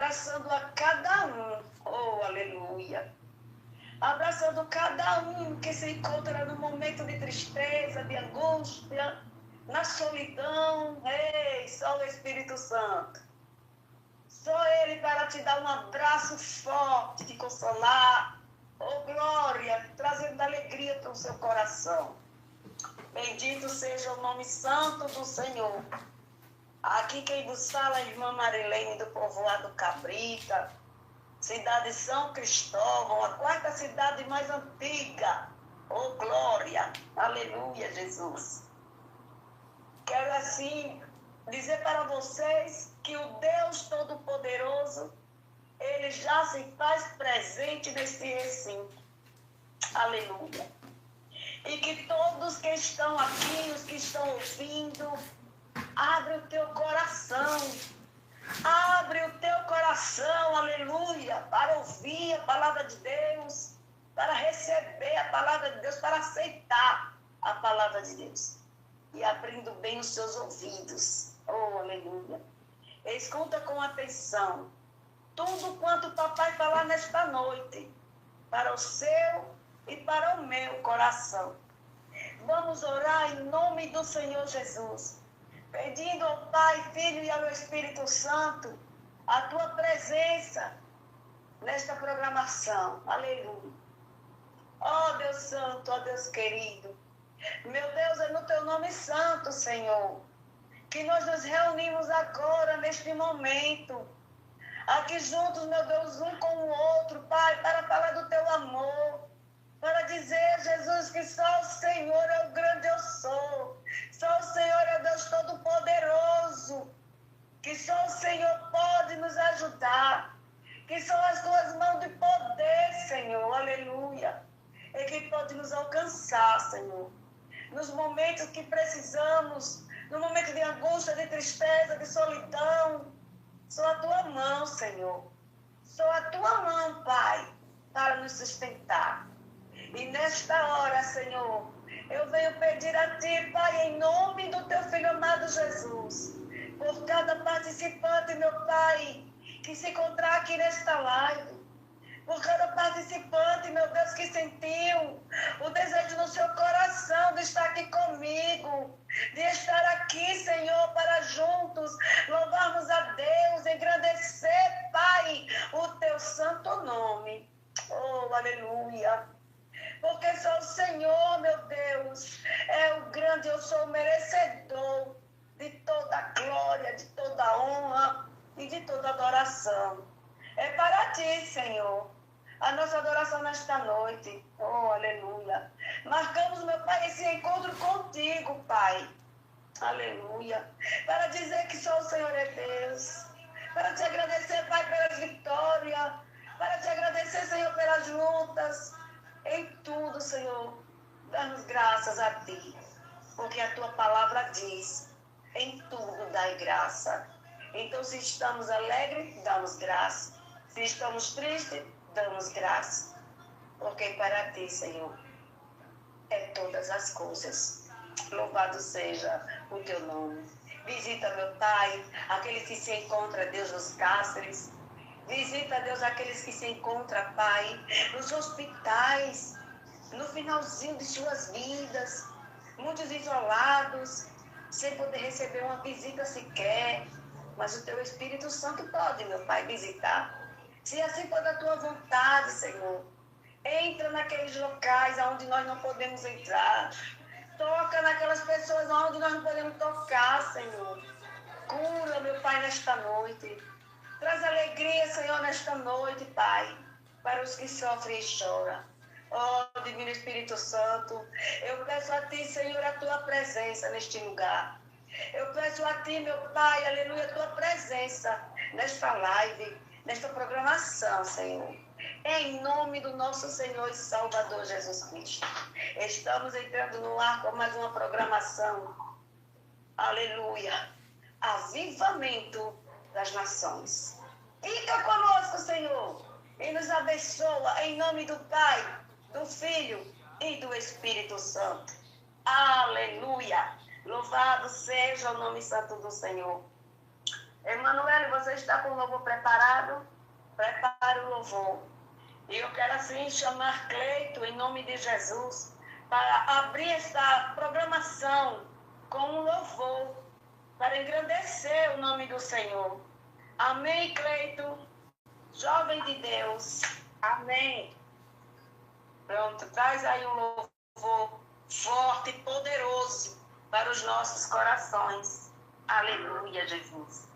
abraçando a cada um. Oh, aleluia. Abraçando cada um que se encontra no momento de tristeza, de angústia, na solidão. Ei, só o Espírito Santo. Só Ele para te dar um abraço forte, te consolar. Oh, glória, trazendo alegria para o seu coração. Bendito seja o nome santo do Senhor. Aqui quem vos fala é a irmã Marilene do povoado Cabrita, cidade de São Cristóvão, a quarta cidade mais antiga. Oh, glória! Aleluia, Jesus! Quero assim dizer para vocês que o Deus Todo-Poderoso, Ele já se faz presente neste recinto. Aleluia! E que todos que estão aqui, os que estão ouvindo, abre o teu coração. Abre o teu coração, aleluia, para ouvir a palavra de Deus, para receber a palavra de Deus, para aceitar a palavra de Deus. E abrindo bem os seus ouvidos. Oh, aleluia. Escuta com atenção tudo quanto o papai falar nesta noite, para o seu e para o meu coração. Vamos orar em nome do Senhor Jesus, pedindo ao Pai, Filho e ao Espírito Santo a tua presença nesta programação. Aleluia. Ó Deus Santo, ó Deus querido, meu Deus, é no teu nome santo, Senhor, que nós nos reunimos agora, neste momento, aqui juntos, meu Deus, um com o outro, Pai, para falar do teu amor, para dizer, Jesus, que só o Senhor é o grande eu sou, só o Senhor é o Deus Todo-Poderoso, que só o Senhor pode nos ajudar, que são as tuas mãos de poder, Senhor, aleluia, e que pode nos alcançar, Senhor, nos momentos que precisamos, no momento de angústia, de tristeza, de solidão, só a tua mão, Senhor, só a tua mão, Pai, para nos sustentar. E nesta hora, Senhor, eu venho pedir a Ti, Pai, em nome do Teu Filho amado Jesus, por cada participante, meu Pai, que se encontrar aqui nesta live, por cada participante, meu Deus, que sentiu o desejo no seu coração de estar aqui comigo, de estar aqui, Senhor, para juntos louvarmos a Deus, engrandecer, Pai, o Teu santo nome. Oh, aleluia! Porque só o Senhor, meu Deus, é o grande, eu sou o merecedor de toda a glória, de toda a honra e de toda adoração. É para Ti, Senhor, a nossa adoração nesta noite. Oh, aleluia. Marcamos, meu Pai, esse encontro contigo, Pai. Aleluia. Para dizer que só o Senhor é Deus. Para Te agradecer, Pai, pelas vitórias. Para Te agradecer, Senhor, pelas lutas. Em tudo, Senhor, damos graças a Ti, porque a Tua palavra diz, em tudo dai graça. Então, se estamos alegres, damos graça. Se estamos tristes, damos graça. Porque para Ti, Senhor, é todas as coisas. Louvado seja o Teu nome. Visita, meu Pai, aqueles que se encontram, Deus, nos cárceres. Visita, Deus, aqueles que se encontram, Pai, nos hospitais, no finalzinho de suas vidas, muitos isolados, sem poder receber uma visita sequer, mas o Teu Espírito Santo pode, meu Pai, visitar. Se assim for da Tua vontade, Senhor, entra naqueles locais onde nós não podemos entrar, toca naquelas pessoas onde nós não podemos tocar, Senhor. Cura, meu Pai, nesta noite. Traz alegria, Senhor, nesta noite, Pai, para os que sofrem e choram. Oh, Divino Espírito Santo, eu peço a Ti, Senhor, a Tua presença neste lugar. Eu peço a Ti, meu Pai, aleluia, a Tua presença nesta live, nesta programação, Senhor. Em nome do nosso Senhor e Salvador Jesus Cristo. Estamos entrando no ar com mais uma programação. Aleluia. Avivamento das nações. Fica conosco, Senhor, e nos abençoa em nome do Pai, do Filho e do Espírito Santo. Aleluia! Louvado seja o nome santo do Senhor. Emanuele, você está com o louvor preparado? Prepare o louvor. E eu quero assim chamar Cleito, em nome de Jesus, para abrir essa programação com um louvor, para engrandecer o nome do Senhor. Amém, Cleito? Jovem de Deus. Amém. Pronto, traz aí um louvor forte e poderoso para os nossos corações. Aleluia, Jesus.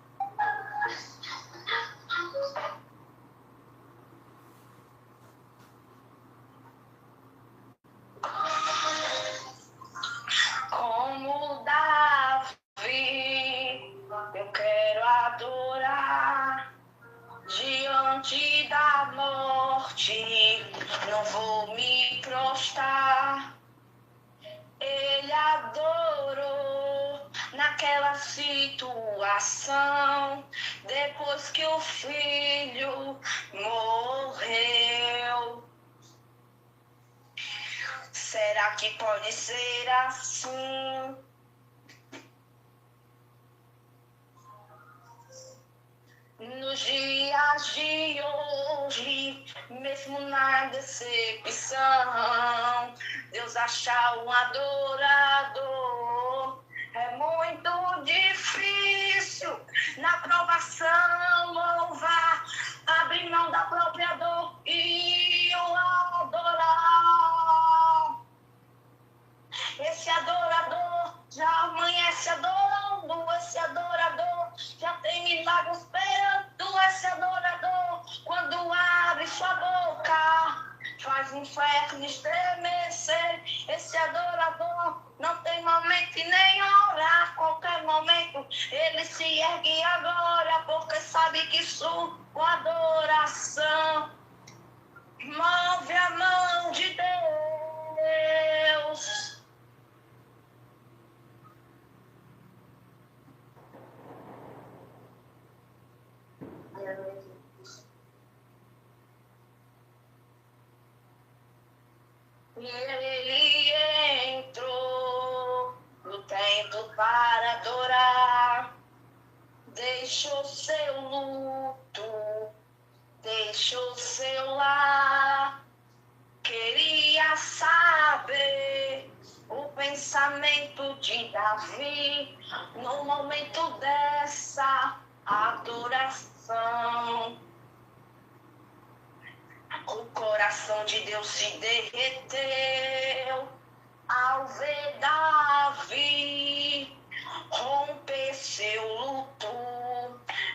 Como Davi, eu quero adorar diante da morte, não vou me prostrar. Ele adorou naquela situação, depois que o filho morreu. Será que pode ser assim? Nos dias de hoje, mesmo na decepção, Deus achar um adorador é muito difícil. Na provação, louvar, abrir mão da própria dor e o adorar. Esse adorador já amanhece adorando, esse adorador já tem milagre esperando, esse adorador, quando abre sua boca, faz o inferno estremecer. Esse adorador não tem momento e nem hora, a qualquer momento ele se ergue agora, porque sabe que sua adoração move a mão de Deus. E ele entrou no templo para adorar, deixou seu luto, deixou seu lar, queria saber o pensamento de Davi no momento dessa adoração. O coração de Deus se derreteu ao ver Davi romper seu luto.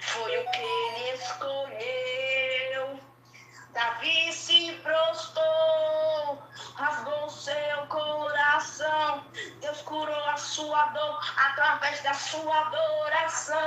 Foi o que ele escolheu. Davi se prostrou, rasgou seu coração. Deus curou a sua dor através da sua adoração.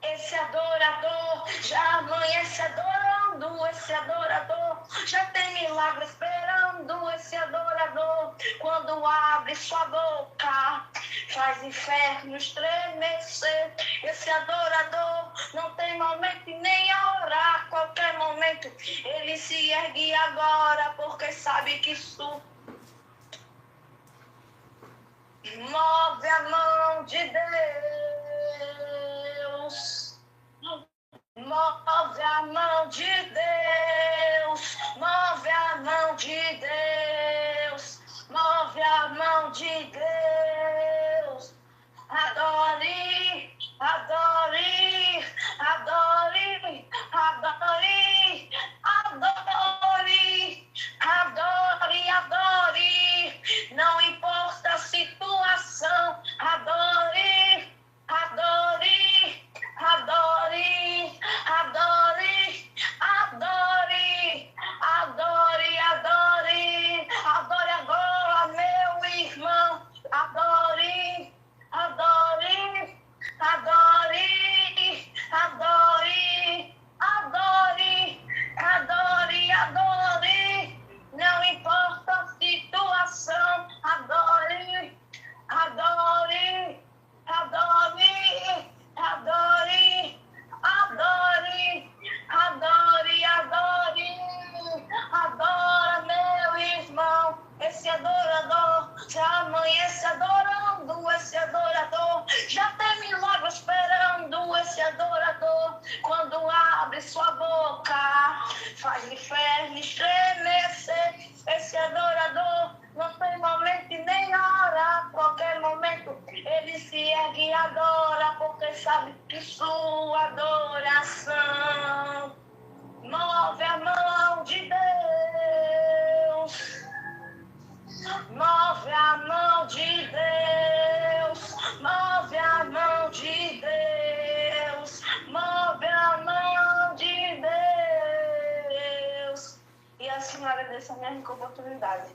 Esse adorador já amanhece adorando, esse adorador já tem milagre esperando, esse adorador, quando abre sua boca, faz inferno estremecer. Esse adorador não tem momento e nem hora, a qualquer momento ele se ergue agora, porque sabe que isso move a mão de Deus. Move a mão de Deus, move a mão de Deus, move a mão de Deus. Adore, adore, adore, adore, adore, adore, adore. Não importa a situação, adore. abre sua boca, faz inferno estremecer. Esse adorador não tem momento e nem hora, a qualquer momento ele se ergue e adora, porque sabe que sua adoração move a mão de Deus. Move a mão de Deus, move a mão de Deus, move a mão de Deus. E assim eu agradeço a minha rica oportunidade.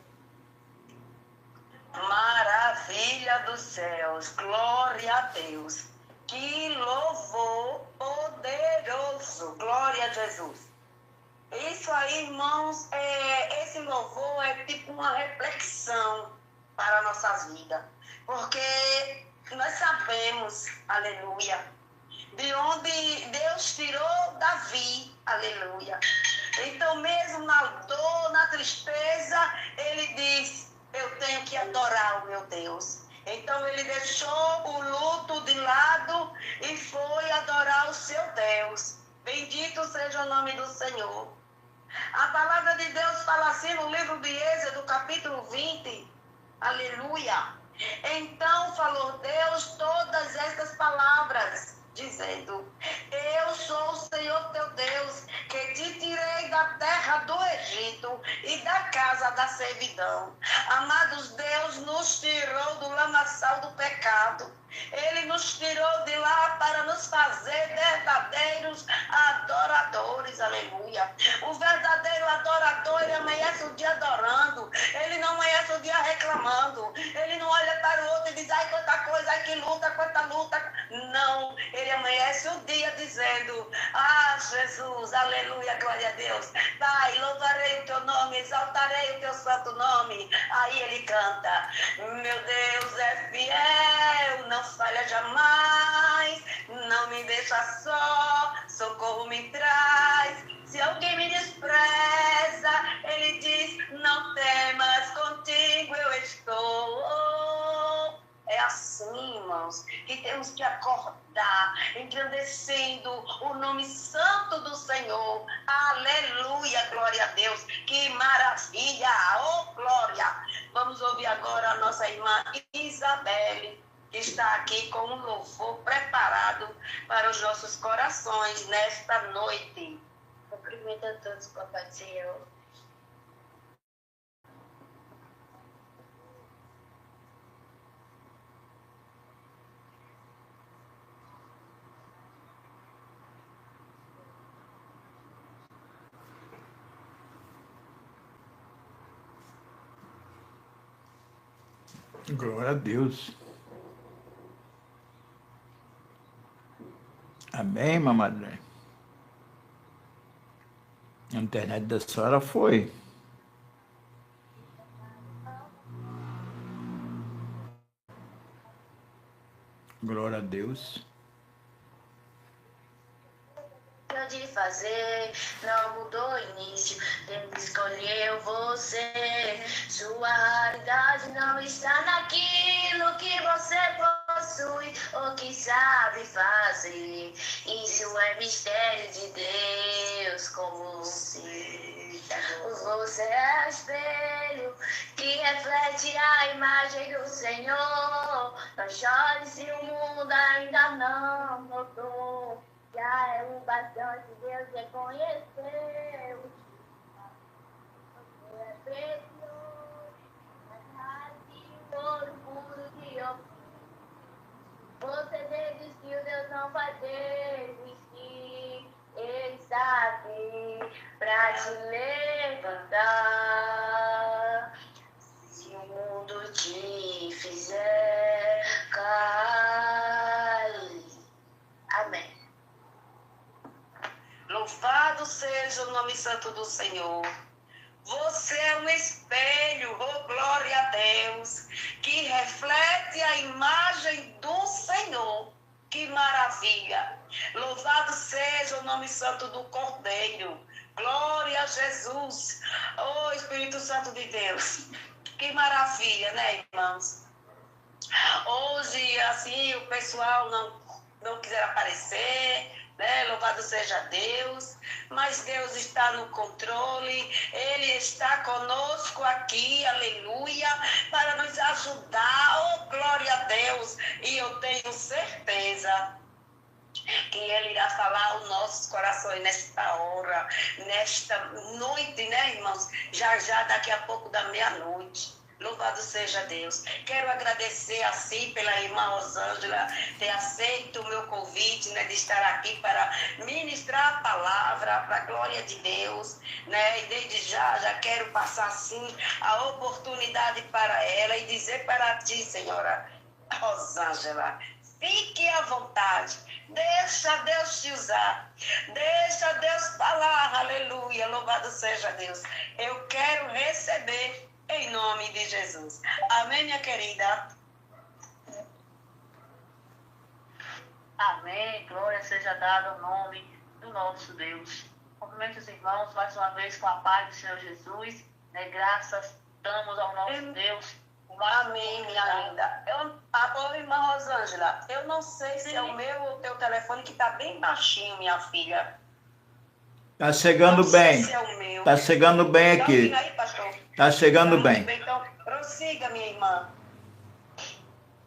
Maravilha dos céus, glória a Deus. Que louvor poderoso, glória a Jesus. Isso aí, irmãos, esse louvor é tipo uma reflexão para a nossa vida. Porque nós sabemos, aleluia, de onde Deus tirou Davi, aleluia. Então, mesmo na dor, na tristeza, ele diz, eu tenho que adorar o meu Deus. Então, ele deixou o luto de lado e foi adorar o seu Deus. Bendito seja o nome do Senhor. A palavra de Deus fala assim no livro de Êxodo, capítulo 20. Aleluia. Então falou Deus todas estas palavras, dizendo, eu sou o Senhor teu Deus, que te tirei da terra do Egito e da casa da servidão. Amados, Deus nos tirou do lamaçal do pecado. Ele nos tirou de lá para nos fazer verdadeiros adoradores, aleluia. O verdadeiro adorador, ele amanhece o dia adorando, ele não amanhece o dia reclamando, ele não olha para o outro e diz, ai, quanta coisa, ai, que luta, quanta luta. Não, ele amanhece o dia dizendo, ah, Jesus, aleluia, glória a Deus. Pai, louvarei o teu nome, exaltarei o teu santo nome. Aí ele canta, meu Deus é fiel, não falha jamais, não me deixa só, socorro me traz. Se alguém me despreza, ele diz, não temas, contigo eu estou. É assim, irmãos, que temos que acordar, engrandecendo o nome santo do Senhor. Aleluia, glória a Deus. Que maravilha, oh glória. Vamos ouvir agora a nossa irmã Isabelle, que está aqui com um louvor preparado para os nossos corações nesta noite. Cumprimento a todos, Papai do Senhor. Glória a Deus. Amém, mamadre? A internet da senhora foi. Glória a Deus. De fazer, não mudou o início, Deus escolheu você. Sua raridade não está naquilo que você possui ou que sabe fazer. Isso é mistério de Deus, como se você é espelho que reflete a imagem do Senhor. Não chore se o mundo ainda não notou. Já é o bastante Deus reconheceu. Você é precioso, mais raro que o ouro puro de ouro. Você desistiu, Deus não vai desistir. Ele sabe pra te levantar. Se o mundo te fizer cair. Amém. Louvado seja o nome santo do Senhor. Você é um espelho, oh glória a Deus, que reflete a imagem do Senhor. Que maravilha. Louvado seja o nome santo do Cordeiro. Glória a Jesus. Oh Espírito Santo de Deus. Que maravilha, né, irmãos? Hoje, assim, o pessoal não quiser aparecer, né? Louvado seja Deus, mas Deus está no controle, Ele está conosco aqui, aleluia, para nos ajudar, oh glória a Deus, e eu tenho certeza que Ele irá falar aos nossos corações nesta hora, nesta noite, né, irmãos? Já, daqui a pouco da meia-noite. Louvado seja Deus. Quero agradecer a si pela irmã Rosângela ter aceito o meu convite, né, de estar aqui para ministrar a palavra para a glória de Deus, né? E desde já quero passar assim a oportunidade para ela e dizer para ti, senhora Rosângela, fique à vontade. Deixa Deus te usar. Deixa Deus falar. Aleluia. Louvado seja Deus. Eu quero receber em nome de Jesus. Amém, minha querida? Amém. Glória seja dada ao nome do nosso Deus. Cumprimento os irmãos mais uma vez com a paz do Senhor Jesus. Né? Graças damos ao nosso Deus. Amém, minha linda. Irmã Rosângela, eu não sei se é o meu ou o teu telefone que está bem baixinho, minha filha. Tá chegando não bem. Sei se é o meu. Tá chegando bem aqui. Então, aí, pastor. Tá chegando bem. Então, prossiga, minha irmã.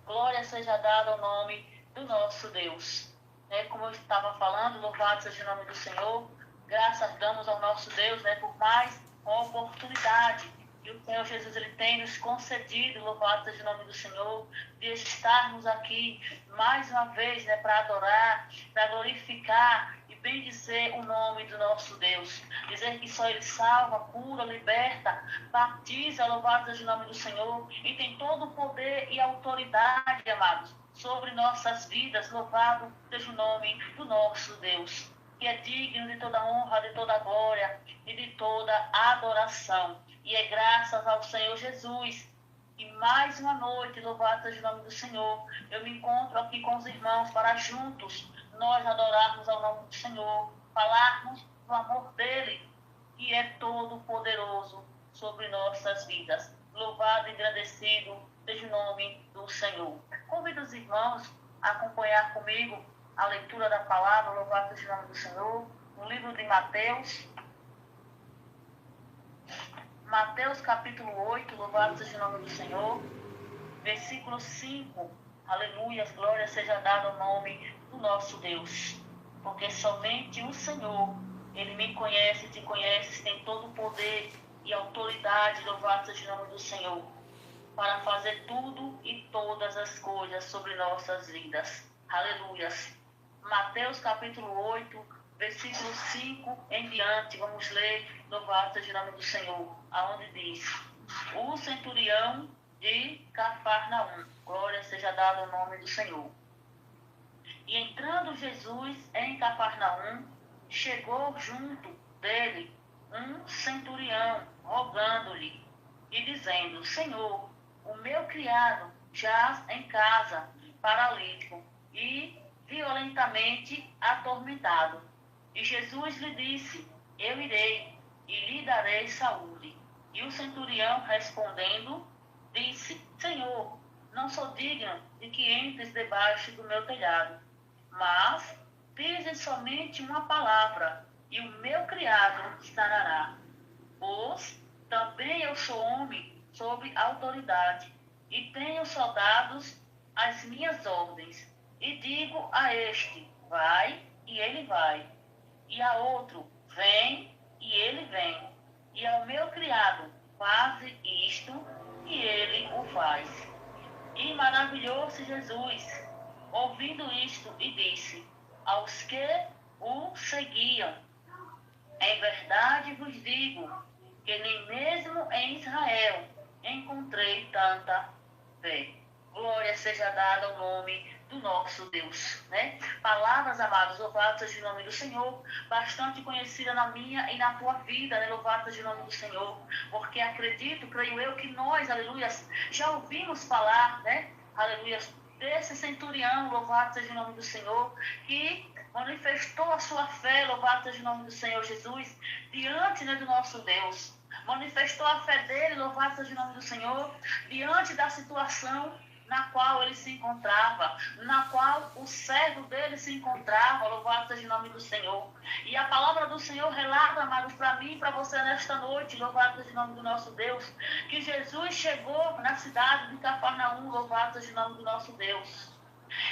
Glória seja dada ao nome do nosso Deus. Né? Como eu estava falando, louvado seja o nome do Senhor. Graças damos ao nosso Deus, né, por mais uma oportunidade que o Senhor Jesus ele tem nos concedido, louvado seja o nome do Senhor, de estarmos aqui mais uma vez, né, para adorar, para glorificar e bendizer o nome do nosso Deus. Dizer que só Ele salva, cura, liberta, batiza, louvado seja o nome do Senhor, e tem todo o poder e autoridade, amados, sobre nossas vidas. Louvado seja o nome do nosso Deus, que é digno de toda honra, de toda glória e de toda adoração. E é graças ao Senhor Jesus. E mais uma noite, louvado seja o nome do Senhor, eu me encontro aqui com os irmãos para juntos nós adorarmos ao nome do Senhor, falarmos do amor dele, que é todo poderoso sobre nossas vidas. Louvado e agradecido seja o nome do Senhor. Convido os irmãos a acompanhar comigo a leitura da palavra, louvado seja o nome do Senhor, no livro de Mateus. Mateus capítulo 8, louvado seja o nome do Senhor, versículo 5, aleluia, glória seja dada ao nome do nosso Deus, porque somente o Senhor, Ele me conhece, te conhece, tem todo o poder e autoridade, louvado seja o nome do Senhor, para fazer tudo e todas as coisas sobre nossas vidas, aleluia. Mateus capítulo 8, versículo 5 em diante, vamos ler, louvado seja o nome do Senhor, aonde diz: o centurião de Cafarnaum, glória seja dada ao nome do Senhor. E entrando Jesus em Cafarnaum, chegou junto dele um centurião, rogando-lhe e dizendo: Senhor, o meu criado jaz em casa, paralítico e violentamente atormentado. E Jesus lhe disse: eu irei e lhe darei saúde. E o centurião, respondendo, disse: Senhor, não sou digno de que entres debaixo do meu telhado, mas dize somente uma palavra, e o meu criado sarará. Pois também eu sou homem sob autoridade, e tenho soldados às minhas ordens. E digo a este: vai, e ele vai. E a outro: vem, e ele vem. E ao meu criado: faze isto, e ele o faz. E maravilhou-se Jesus, ouvindo isto, e disse aos que o seguiam: em verdade vos digo, que nem mesmo em Israel encontrei tanta fé. Glória seja dada ao nome do nosso Deus, né? Palavras, amados, louvado seja o nome do Senhor, bastante conhecida na minha e na tua vida, né? Louvado seja o nome do Senhor, porque acredito, creio eu, que nós, aleluia, já ouvimos falar, né? Aleluia, desse centurião, louvado seja o nome do Senhor, que manifestou a sua fé, louvado seja o nome do Senhor Jesus, diante, né, do nosso Deus. Manifestou a fé dele, louvado seja o nome do Senhor, diante da situação, na qual ele se encontrava, na qual o servo dele se encontrava, louvado seja o nome do Senhor. E a palavra do Senhor relata, amados, para mim e para você nesta noite, louvado seja o nome do nosso Deus, que Jesus chegou na cidade de Cafarnaum, louvado seja o nome do nosso Deus.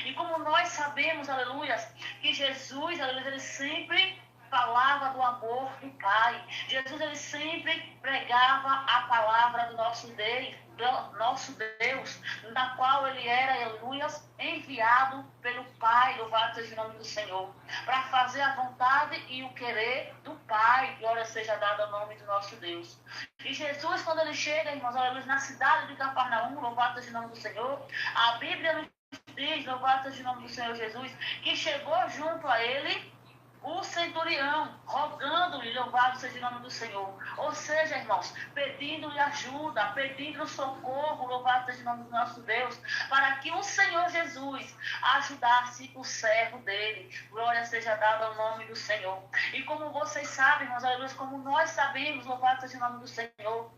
E como nós sabemos, aleluia, que Jesus, aleluia, ele sempre falava do amor do Pai. Jesus, ele sempre pregava a palavra do nosso Deus, na qual ele era, aleluia, enviado pelo Pai, louvado seja o nome do Senhor, para fazer a vontade e o querer do Pai, glória seja dada ao nome do nosso Deus. E Jesus, quando ele chega, irmãos, aleluia, na cidade de Cafarnaum, louvado seja o nome do Senhor, a Bíblia nos diz, louvado seja o nome do Senhor Jesus, que chegou junto a ele o centurião, rogando-lhe, louvado seja o nome do Senhor. Ou seja, irmãos, pedindo-lhe ajuda, pedindo socorro, louvado seja o nome do nosso Deus, para que o Senhor Jesus ajudasse o servo dele. Glória seja dada ao nome do Senhor. E como vocês sabem, irmãos, aleluia, como nós sabemos, louvado seja o nome do Senhor,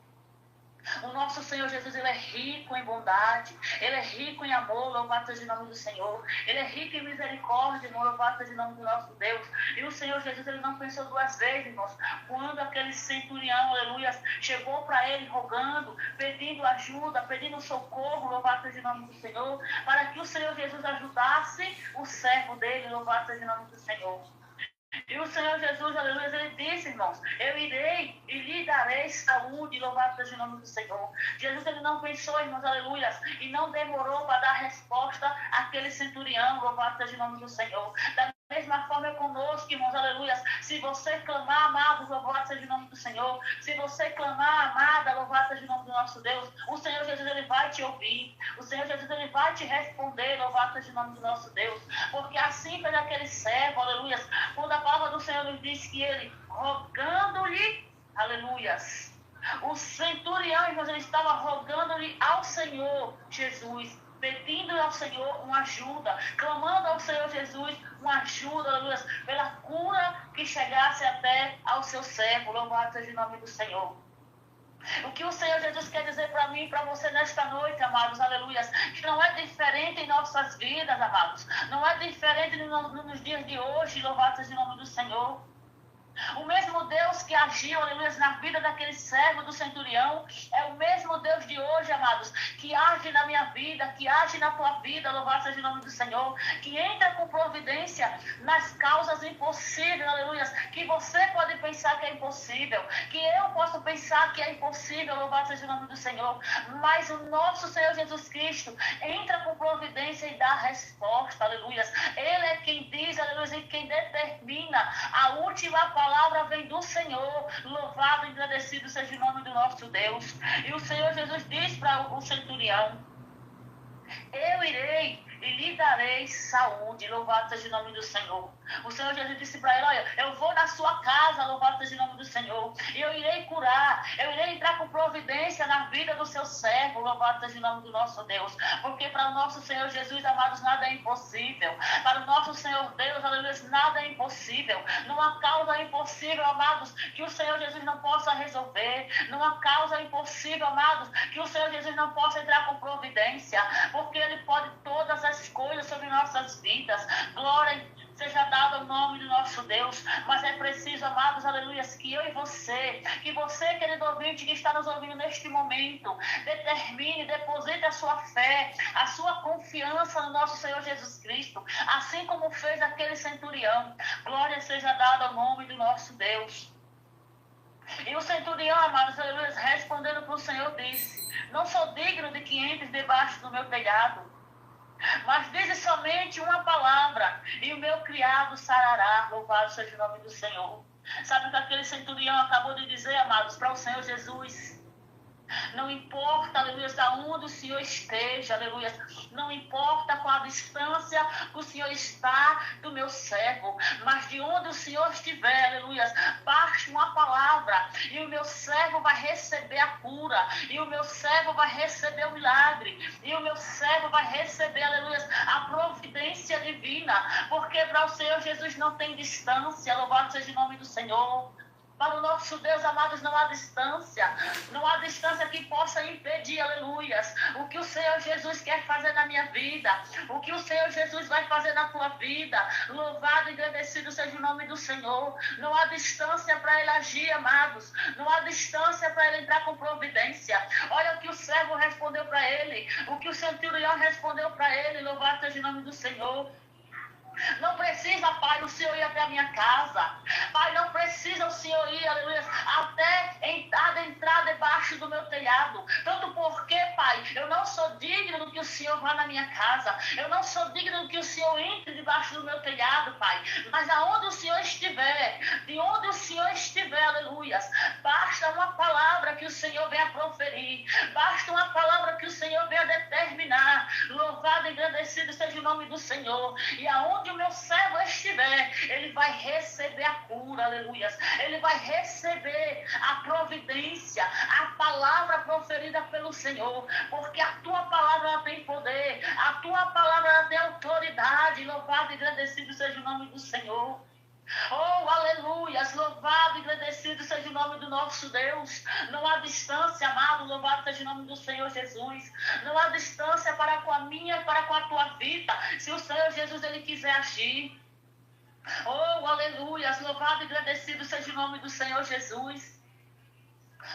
o nosso Senhor Jesus, ele é rico em bondade, ele é rico em amor, louvado seja o nome do Senhor, ele é rico em misericórdia, irmão, louvado seja o nome do nosso Deus. E o Senhor Jesus, ele não pensou duas vezes, irmãos, quando aquele centurião, aleluia, chegou para ele rogando, pedindo ajuda, pedindo socorro, louvado seja o nome do Senhor, para que o Senhor Jesus ajudasse o servo dele, louvado seja o nome do Senhor. E o Senhor Jesus, aleluia, ele disse, irmãos, eu irei e lhe darei saúde, louvado seja o nome do Senhor. Jesus, ele não pensou, irmãos, aleluia, e não demorou para dar resposta àquele centurião, louvado seja o nome do Senhor. Da mesma forma é conosco, irmãos, aleluia. Se você clamar, amado, louvado seja o nome do Senhor. Se você clamar, amada, louvado seja o nome do nosso Deus. O Senhor Jesus, ele vai te ouvir. O Senhor Jesus, ele vai te responder, louvado seja o nome do nosso Deus. Porque assim fez aquele servo, aleluia. Quando a palavra do Senhor nos diz que ele, rogando-lhe, aleluia, o centurião, irmãos, ele estava rogando-lhe ao Senhor Jesus, pedindo ao Senhor uma ajuda, clamando ao Senhor Jesus uma ajuda, aleluia, pela cura que chegasse até ao seu servo, louvado seja o nome do Senhor. O que o Senhor Jesus quer dizer para mim e para você nesta noite, amados, aleluia, que não é diferente em nossas vidas, amados, não é diferente nos dias de hoje, louvado seja o nome do Senhor. O mesmo Deus que agiu, aleluia, na vida daquele servo do centurião, é o mesmo Deus de hoje, amados, que age na minha vida, que age na tua vida, louvado seja o nome do Senhor, que entra com providência nas causas impossíveis, aleluia, que você pode pensar que é impossível, que eu posso pensar que é impossível, louvado seja o nome do Senhor, mas o nosso Senhor Jesus Cristo entra com providência e dá a resposta, aleluia. Ele é quem diz, aleluia, e quem determina a última palavra vem do Senhor, louvado e agradecido seja o nome do nosso Deus. E o Senhor Jesus diz para o centurião, eu irei e lhe darei saúde, louvado seja o nome do Senhor. O Senhor Jesus disse para ele, olha, eu vou na sua casa, louvado seja o nome do Senhor, e eu irei curar, eu irei entrar com providência na vida do seu servo, louvado seja o nome do nosso Deus, porque para o nosso Senhor Jesus, amados, nada é impossível, para o nosso Senhor Deus, aleluia, nada é impossível, não há causa impossível, amados, que o Senhor Jesus não possa resolver, não há causa impossível, amados, que o Senhor Jesus não possa entrar com providência, porque Ele pode todas as coisas sobre nossas vidas. Glória seja dada ao nome do nosso Deus. Mas é preciso, amados, aleluia, que eu e você, que você, querido ouvinte, que está nos ouvindo neste momento, determine, deposite a sua fé, a sua confiança no nosso Senhor Jesus Cristo, assim como fez aquele centurião. Glória seja dada ao nome do nosso Deus. E o centurião, amados, aleluia, respondendo para o Senhor, disse, não sou digno de que entres debaixo do meu telhado, mas dize somente uma palavra, e o meu criado sarará, louvado seja o nome do Senhor. Sabe o que aquele centurião acabou de dizer, amados, para o Senhor Jesus? Não importa, aleluia, aonde o Senhor esteja, aleluia, não importa qual a distância que o Senhor está do meu servo, mas de onde o Senhor estiver, aleluia, basta uma palavra e o meu servo vai receber a cura, e o meu servo vai receber o milagre, e o meu servo vai receber, aleluia, a providência divina, porque para o Senhor Jesus não tem distância, louvado seja o nome do Senhor. Para o nosso Deus, amados, não há distância. Não há distância que possa impedir, aleluias, o que o Senhor Jesus quer fazer na minha vida. O que o Senhor Jesus vai fazer na tua vida. Louvado e agradecido seja o nome do Senhor. Não há distância para Ele agir, amados. Não há distância para Ele entrar com providência. Olha o que o servo respondeu para Ele. O que o centurião respondeu para Ele. Louvado seja o nome do Senhor. Não precisa, Pai, o Senhor ir até a minha casa. Pai, não precisa o Senhor ir, aleluia, até entrar debaixo do meu telhado. Tanto porque, Pai, eu não sou digno do que o Senhor vá na minha casa. Eu não sou digno do que o Senhor entre debaixo do meu telhado, Pai. Mas aonde o Senhor estiver, de onde o Senhor estiver, aleluia, basta uma palavra que o Senhor venha proferir. Basta uma palavra que o Senhor venha determinar. Louvado e agradecido seja o nome do Senhor. E aonde o meu servo estiver, ele vai receber a cura, aleluia. Ele vai receber a providência, a palavra proferida pelo Senhor, porque a tua palavra ela tem poder, a tua palavra ela tem autoridade. Louvado e agradecido seja o nome do Senhor. Oh, aleluia, louvado e agradecido seja o nome do nosso Deus. Não há distância, amado, louvado seja o nome do Senhor Jesus. Não há distância para com a minha, para com a tua vida, se o Senhor Jesus ele quiser agir. Oh, aleluia, louvado e agradecido seja o nome do Senhor Jesus.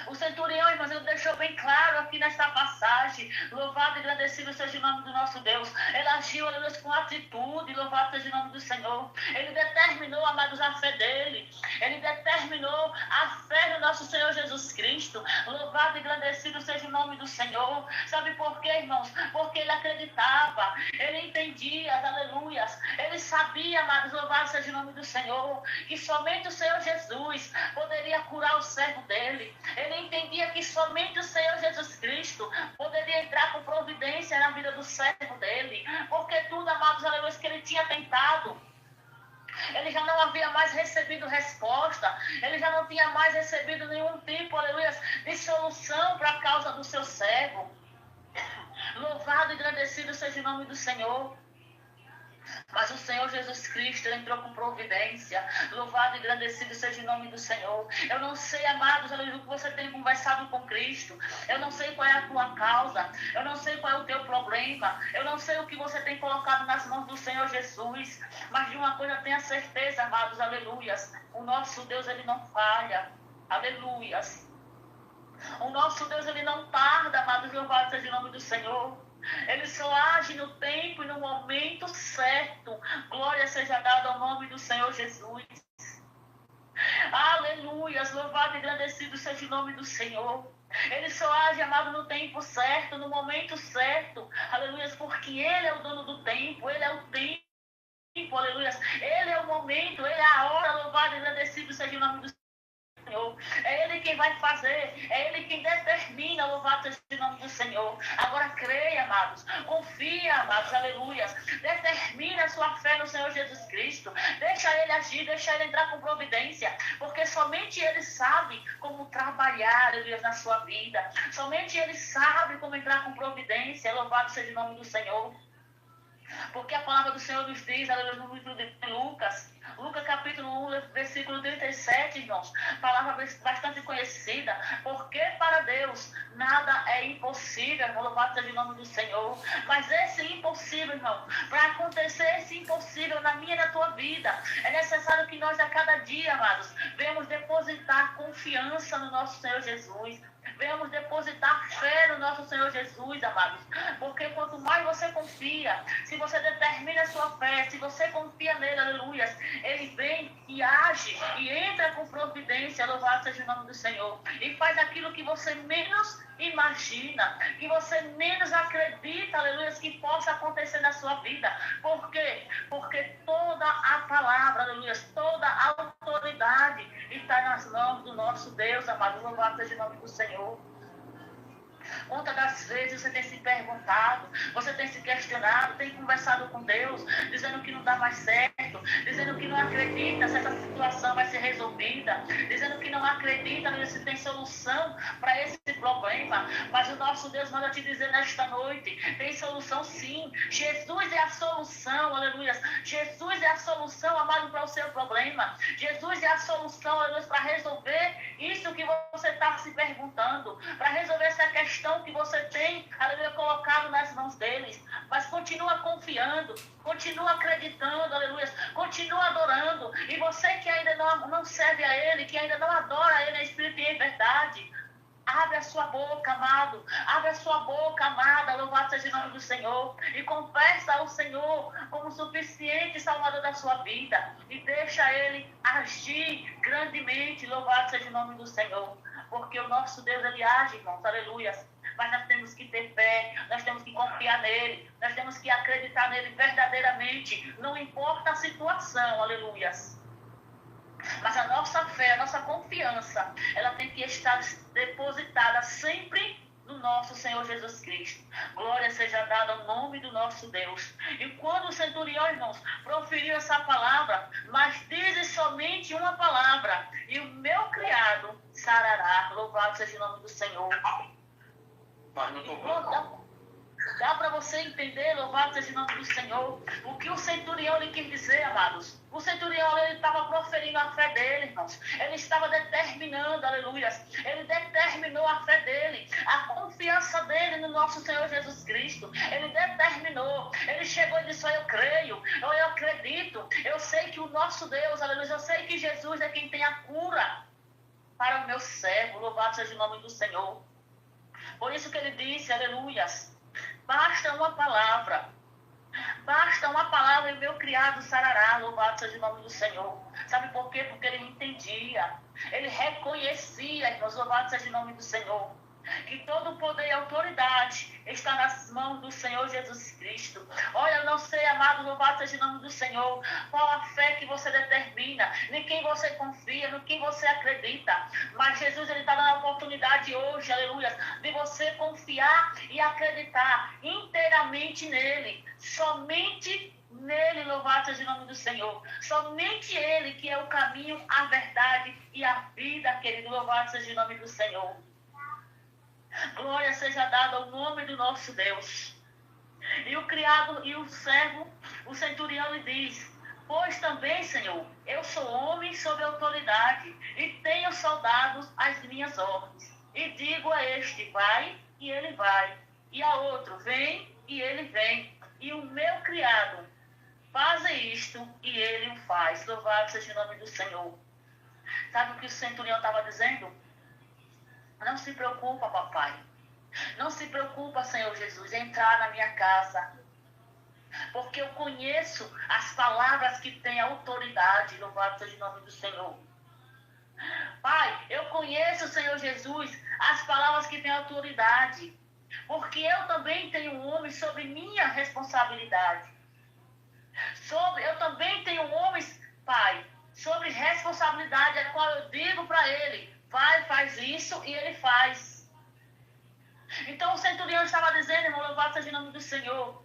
O centurião, irmãos, ele deixou bem claro aqui nesta passagem. Louvado e agradecido seja o nome do nosso Deus. Ele agiu, aleluia, com atitude. Louvado seja o nome do Senhor. Ele determinou, amados, a fé dele. Ele determinou a fé no nosso Senhor Jesus Cristo. Louvado e agradecido seja o nome do Senhor. Sabe por quê, irmãos? Porque ele acreditava. Ele entendia, aleluia. Ele sabia, amados, louvado seja o nome do Senhor, que somente o Senhor Jesus poderia curar o servo dele. Ele entendia que somente o Senhor Jesus Cristo poderia entrar com providência na vida do servo dele. Porque tudo, amados, aleluia, que ele tinha tentado, ele já não havia mais recebido resposta. Ele já não tinha mais recebido nenhum tipo, aleluia, de solução para a causa do seu servo. Louvado e agradecido seja o nome do Senhor. Mas o Senhor Jesus Cristo entrou com providência. Louvado e agradecido seja o nome do Senhor. Eu não sei, amados, aleluia, que você tem conversado com Cristo. Eu não sei qual é a tua causa. Eu não sei qual é o teu problema. Eu não sei o que você tem colocado nas mãos do Senhor Jesus. Mas de uma coisa tenha certeza, amados, aleluias. O nosso Deus, ele não falha. Aleluias. O nosso Deus, ele não tarda, amados, louvado seja o nome do Senhor. Ele só age no tempo e no momento certo. Glória seja dada ao nome do Senhor Jesus. Aleluia, louvado e agradecido seja o nome do Senhor. Ele só age, amado, no tempo certo, no momento certo. Aleluia, porque Ele é o dono do tempo. Ele é o tempo, aleluia. Ele é o momento, Ele é a hora. Louvado e agradecido seja o nome do Senhor. É Ele quem vai fazer, é Ele quem determina. Louvado seja o nome do Senhor. Agora creia, amados, confia, amados, aleluia. Determina a sua fé no Senhor Jesus Cristo. Deixa Ele agir, deixa Ele entrar com providência, porque somente Ele sabe como trabalhar, aleluia, na sua vida. Somente Ele sabe como entrar com providência. Louvado seja o nome do Senhor. Porque a palavra do Senhor nos diz, aleluia, no livro de Lucas capítulo 1, versículo 37, irmãos, palavra bastante conhecida. Porque para Deus nada é impossível, louvado seja o nome do Senhor. Mas esse impossível, irmão, para acontecer esse impossível na minha e na tua vida, é necessário que nós a cada dia, amados, venhamos depositar confiança no nosso Senhor Jesus. Venhamos depositar fé no nosso Senhor Jesus, amados. Porque quanto mais você confia, se você determina a sua fé, se você confia nele, aleluia, ele vem e age e entra com providência, louvado seja o nome do Senhor. E faz aquilo que você menos imagina, que você menos acredita, aleluia, que possa acontecer na sua vida. Por quê? Porque toda a palavra, aleluia, toda a autoridade está nas mãos do nosso Deus, amado. Louvado seja o nome do Senhor. Quantas das vezes você tem se perguntado, você tem se questionado, tem conversado com Deus, dizendo que não dá mais certo, dizendo que não acredita se essa situação vai ser resolvida, dizendo que não acredita se tem solução para esse problema. Mas o nosso Deus manda te dizer nesta noite, tem solução sim. Jesus é a solução, aleluia. Jesus é a solução, amado, para o seu problema. Jesus é a solução, aleluia, para resolver continua confiando, continua acreditando, aleluia, continua adorando. E você que ainda não serve a Ele, que ainda não adora a Ele em espírito e em verdade, abre a sua boca, amado. Abre a sua boca, amada. Louvado seja o nome do Senhor. E confessa ao Senhor como suficiente salvador da sua vida. E deixa Ele agir grandemente. Louvado seja o nome do Senhor. Porque o nosso Deus, Ele age, irmãos. Aleluia. Mas nós temos que ter fé. Nós temos que confiar nele. Nós temos que acreditar nele verdadeiramente. Não importa a situação. Aleluia. Mas a nossa fé, a nossa confiança, ela tem que estar depositada sempre no nosso Senhor Jesus Cristo. Glória seja dada ao nome do nosso Deus. E quando o centurião, irmãos, proferiu essa palavra, mas diz somente uma palavra, e o meu criado sarará. Louvado seja o nome do Senhor. Mas não estou Dá para você entender, louvado seja o nome do Senhor, o que o centurião lhe quis dizer, amados. O centurião, ele estava proferindo a fé dele, irmãos. Ele estava determinando, aleluia. Ele determinou a fé dele, a confiança dele no nosso Senhor Jesus Cristo. Ele determinou. Ele chegou e disse: eu creio, eu acredito. Eu sei que o nosso Deus, aleluia, eu sei que Jesus é quem tem a cura para o meu servo. Louvado seja o nome do Senhor. Por isso que ele disse, aleluia, basta uma palavra. Basta uma palavra e meu criado sarará. Louvado seja o nome do Senhor. Sabe por quê? Porque ele entendia. Ele reconhecia, irmãos, louvado seja o nome do Senhor, que todo o poder e autoridade está nas mãos do Senhor Jesus Cristo. Olha, eu não sei, amado, louvado seja o nome do Senhor, qual a fé que você determina, em quem você confia, no que você acredita. Mas Jesus, ele está dando a oportunidade hoje, aleluia, de você confiar e acreditar inteiramente nele, somente nele, louvado seja o nome do Senhor. Somente ele que é o caminho, a verdade e a vida, querido, louvado seja o nome do Senhor. Glória seja dada ao nome do nosso Deus. E o criado e o servo, o centurião lhe diz: pois também, Senhor, eu sou homem sob autoridade e tenho soldados às minhas ordens. E digo a este: vai, e ele vai. E a outro: vem, e ele vem. E o meu criado: faze isto, e ele o faz. Louvado seja o nome do Senhor. Sabe o que o centurião estava dizendo? Não se preocupa, papai. Não se preocupa, Senhor Jesus, em entrar na minha casa. Porque eu conheço as palavras que têm autoridade. Louvado seja o nome do Senhor. Pai, eu conheço, Senhor Jesus, as palavras que têm autoridade. Porque eu também tenho um homem sobre minha responsabilidade. Eu também tenho homens, Pai, sobre responsabilidade, a qual eu digo para ele: vai, faz isso, e ele faz. Então o centurião estava dizendo, irmão, louvado seja o nome do Senhor,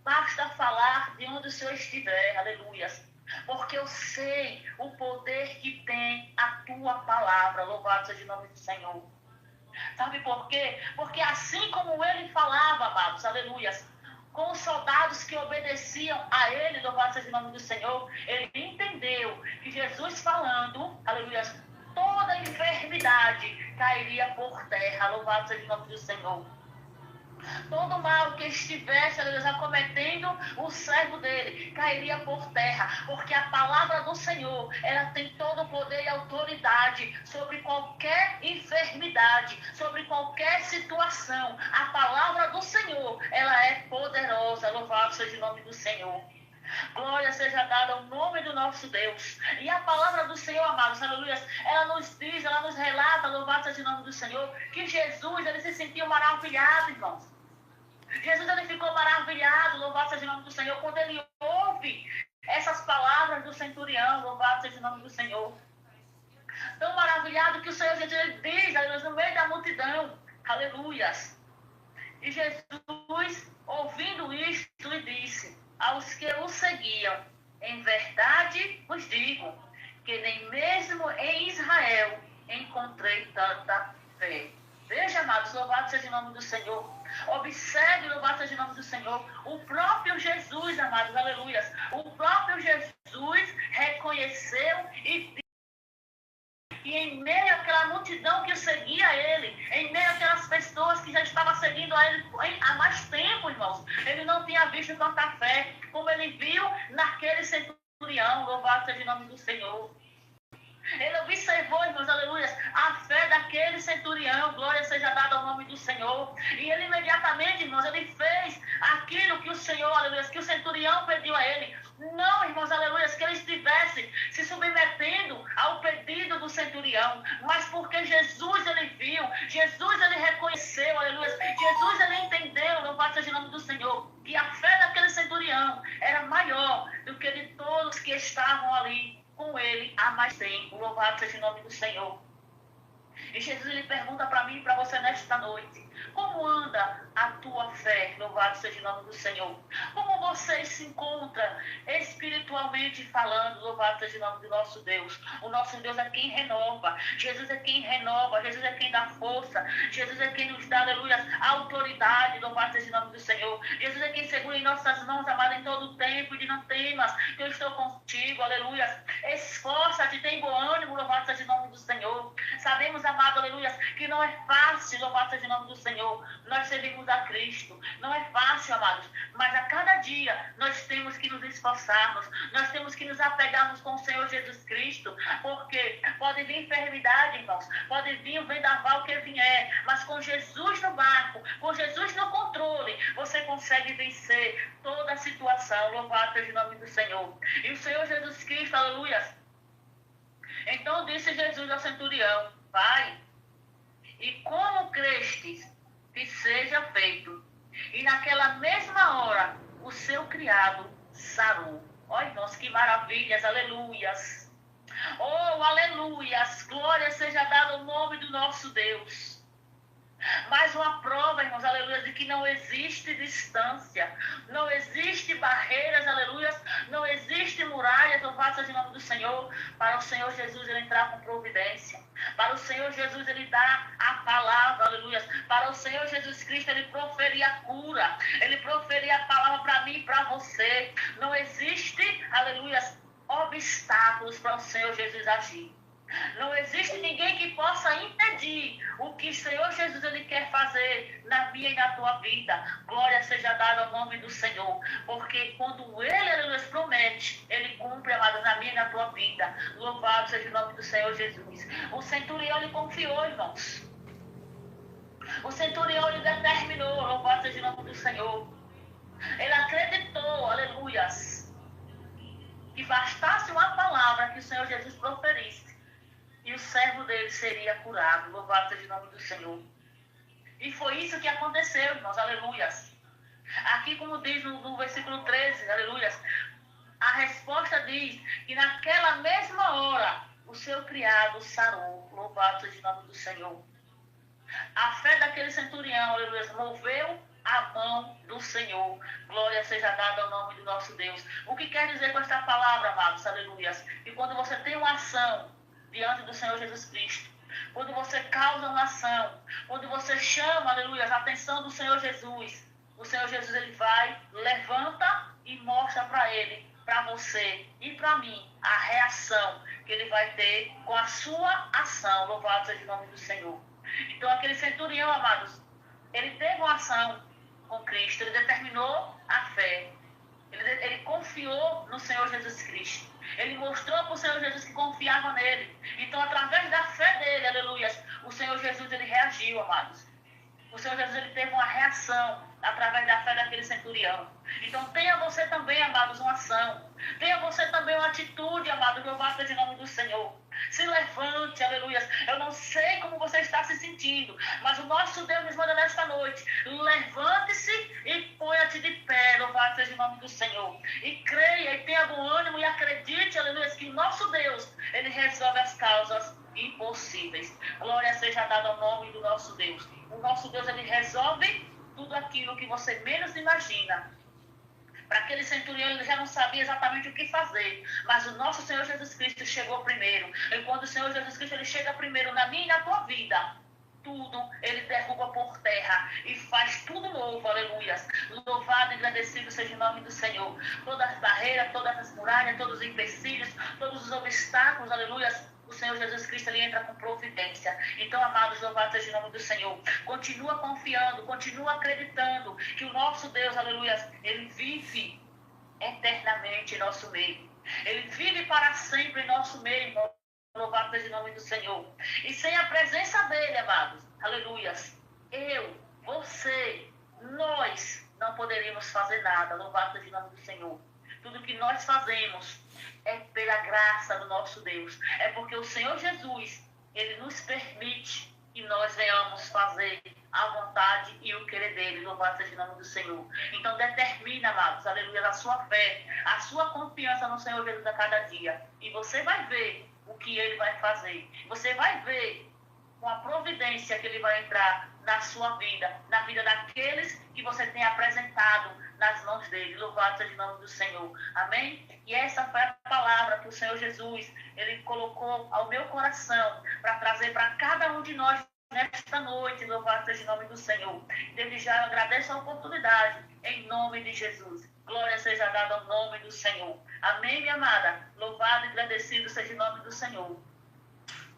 basta falar de onde o Senhor estiver, aleluia, porque eu sei o poder que tem a tua palavra. Louvado seja o nome do Senhor. Sabe por quê? Porque assim como ele falava, amados, aleluia, com os soldados que obedeciam a ele, louvado seja o nome do Senhor, ele entendeu que Jesus falando, aleluia, toda enfermidade cairia por terra. Louvado seja o nome do Senhor. Todo mal que estivesse, aleluia, acometendo o servo dele cairia por terra, porque a palavra do Senhor, ela tem todo o poder e autoridade sobre qualquer enfermidade, sobre qualquer situação. A palavra do Senhor, ela é poderosa. Louvado seja o nome do Senhor. Glória seja dada ao nome do nosso Deus. E a palavra do Senhor, amados, aleluia, ela nos diz, ela nos relata, louvado seja o nome do Senhor, que Jesus, ele se sentiu maravilhado, irmãos. Jesus, ele ficou maravilhado, louvado seja o nome do Senhor, quando ele ouve essas palavras do centurião, louvado seja o nome do Senhor. Tão maravilhado que o Senhor Jesus, ele diz, aleluia, no meio da multidão, aleluia. E Jesus, ouvindo isto, lhe disse aos que o seguiam: em verdade vos digo que nem mesmo em Israel encontrei tanta fé. Veja, amados, louvado seja o nome do Senhor. Observe, louvado seja o nome do Senhor. O próprio Jesus, amados, aleluia, o próprio Jesus reconheceu e em meio àquela multidão que seguia ele, em meio àquelas pessoas pessoas que já estavam seguindo a ele há mais tempo, irmãos. Ele não tinha visto tanta fé como ele viu naquele centurião. Louvado seja o nome do Senhor. Ele observou, irmãos, aleluia, a fé daquele centurião, glória seja dada ao nome do Senhor. E ele imediatamente, irmãos, ele fez aquilo que o Senhor, aleluia, que o centurião pediu a ele. Não, irmãos, aleluia, que ele estivesse se submetendo ao pedido do centurião, mas porque Jesus, ele viu, Jesus, ele reconheceu, aleluia, Jesus, ele entendeu, louvado seja o nome do Senhor, que a fé daquele centurião era maior do que de todos que estavam ali com ele há mais tempo. Louvado seja o nome do Senhor. E Jesus, ele pergunta para mim e para você nesta noite: como anda a tua fé? Louvado seja o nome do Senhor. Como você se encontra espiritualmente falando? Louvado seja o nome do nosso Deus. O nosso Deus é quem renova. Jesus é quem renova. Jesus é quem dá força. Jesus é quem nos dá, aleluia, autoridade. Louvado seja o nome do Senhor. Jesus é quem segura em nossas mãos, amado, em todo o tempo. E não temas, que eu estou contigo. Aleluia. Esforça-te, tem bom ânimo. Louvado seja o nome do Senhor. Sabemos, amado, aleluia, que não é fácil, louvado seja o nome do Senhor, nós servimos a Cristo. Não é fácil, amados, mas a cada dia nós temos que nos esforçarmos, nós temos que nos apegarmos com o Senhor Jesus Cristo, porque pode vir enfermidade, irmãos, pode vir o vendaval que vier, mas com Jesus no barco, com Jesus no controle, você consegue vencer toda a situação. Louvado seja o nome do Senhor. E o Senhor Jesus Cristo, aleluia, então disse Jesus ao centurião: vai, e como crestes que seja feito. E naquela mesma hora o seu criado sarou. Olha, irmãos, que maravilhas, aleluias. Oh, aleluias, glória seja dada ao nome do nosso Deus. Mais uma prova, irmãos, aleluia, de que não existe distância, não existe barreiras, aleluia, não existe muralhas, louvado seja o nome do Senhor, para o Senhor Jesus ele entrar com providência, para o Senhor Jesus ele dar a palavra, aleluia, para o Senhor Jesus Cristo ele proferir a cura, ele proferir a palavra para mim e para você. Não existe, aleluia, obstáculos para o Senhor Jesus agir. Não existe ninguém que possa impedir o que o Senhor Jesus ele quer fazer na minha e na tua vida. Glória seja dada ao nome do Senhor. Porque quando Ele nos promete, Ele cumpre, amado, na minha e na tua vida. Louvado seja o nome do Senhor Jesus. O centurião ele confiou, irmãos. O centurião ele determinou, louvado seja o nome do Senhor. Ele acreditou, aleluias, que bastasse uma palavra que o Senhor Jesus proferisse e o servo dele seria curado. Louvado seja o nome do Senhor. E foi isso que aconteceu, irmãos, aleluias. Aqui, como diz no versículo 13, aleluias, a resposta diz que naquela mesma hora o seu criado sarou. Louvado seja o nome do Senhor. A fé daquele centurião, aleluias, moveu a mão do Senhor. Glória seja dada ao nome do nosso Deus. O que quer dizer com esta palavra, amados, aleluias? Que quando você tem uma ação diante do Senhor Jesus Cristo, quando você causa uma ação, quando você chama, aleluia, a atenção do Senhor Jesus, o Senhor Jesus ele vai, levanta e mostra para ele, para você e para mim a reação que ele vai ter com a sua ação. Louvado seja o nome do Senhor. Então aquele centurião, amados, ele teve uma ação com Cristo, ele determinou a fé, ele confiou no Senhor Jesus Cristo. Ele mostrou para o Senhor Jesus que confiava nele. Então, através da fé dele, aleluia, o Senhor Jesus, ele reagiu, amados. O Senhor Jesus, ele teve uma reação através da fé daquele centurião. Então, tenha você também, amados, uma ação. Tenha você também uma atitude, amado, louvado seja o nome do Senhor. Se levante, aleluia. Eu não sei como você está se sentindo, mas o nosso Deus nos manda nesta noite. Levante-se e ponha-te de pé, louvado seja o nome do Senhor. E creia e tenha bom ânimo e acredite, aleluia, que o nosso Deus, ele resolve as causas impossíveis. Glória seja dada ao nome do nosso Deus. O nosso Deus, ele resolve tudo aquilo que você menos imagina. Para aquele centurião, ele já não sabia exatamente o que fazer. Mas o nosso Senhor Jesus Cristo chegou primeiro. E quando o Senhor Jesus Cristo ele chega primeiro na minha e na tua vida, tudo ele derruba por terra e faz tudo novo, aleluia. Louvado e agradecido seja o nome do Senhor. Todas as barreiras, todas as muralhas, todos os empecilhos, todos os obstáculos, aleluia, o Senhor Jesus Cristo, ele entra com providência. Então, amados, louvado seja o nome do Senhor. Continua confiando, continua acreditando que o nosso Deus, aleluia, ele vive eternamente em nosso meio. Ele vive para sempre em nosso meio. Louvado seja o nome do Senhor. E sem a presença dele, amados, aleluia, eu, você, nós não poderíamos fazer nada. Louvado seja o nome do Senhor. Tudo que nós fazemos é pela graça do nosso Deus. É porque o Senhor Jesus, ele nos permite que nós venhamos fazer a vontade e o querer dele. Louvado seja o nome do Senhor. Então determina, amados, aleluia, a sua fé, a sua confiança no Senhor Jesus a cada dia. E você vai ver o que ele vai fazer. Você vai ver com a providência que ele vai entrar na sua vida, na vida daqueles que você tem apresentado nas mãos dele. Louvado seja o nome do Senhor. Amém? E essa foi a palavra que o Senhor Jesus, ele colocou ao meu coração para trazer para cada um de nós nesta noite. Louvado seja o nome do Senhor. Desde já eu agradeço a oportunidade em nome de Jesus. Glória seja dada ao nome do Senhor. Amém, minha amada? Louvado e agradecido seja o nome do Senhor.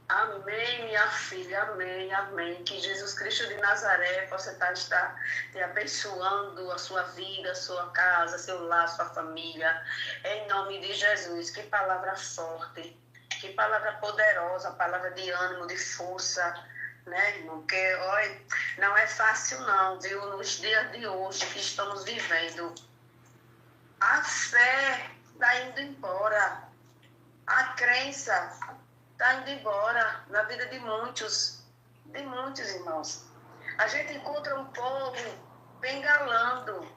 Amém, minha filha, amém, amém. Que Jesus Cristo de Nazaré possa estar te abençoando a sua vida, a sua casa, seu lar, sua família. Em nome de Jesus, que palavra forte, que palavra poderosa, palavra de ânimo, de força, né, irmão? Porque, olha, não é fácil não, viu? Nos dias de hoje que estamos vivendo, a fé está indo embora, a crença está indo embora na vida de muitos irmãos. A gente encontra um povo bengalando.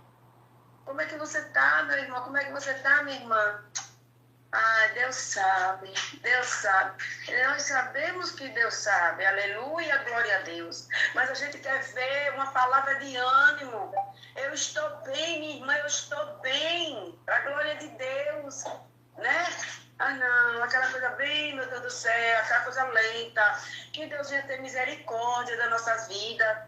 Como é que você está, meu irmão? Como é que você está, minha irmã? Ah, Deus sabe, Deus sabe. Nós sabemos que Deus sabe, aleluia, glória a Deus. Mas a gente quer ver uma palavra de ânimo. Eu estou bem, minha irmã, eu estou bem, para a glória de Deus, né? Ah, não, aquela coisa bem, meu Deus do céu, aquela coisa lenta. Que Deus venha ter misericórdia das nossas vidas.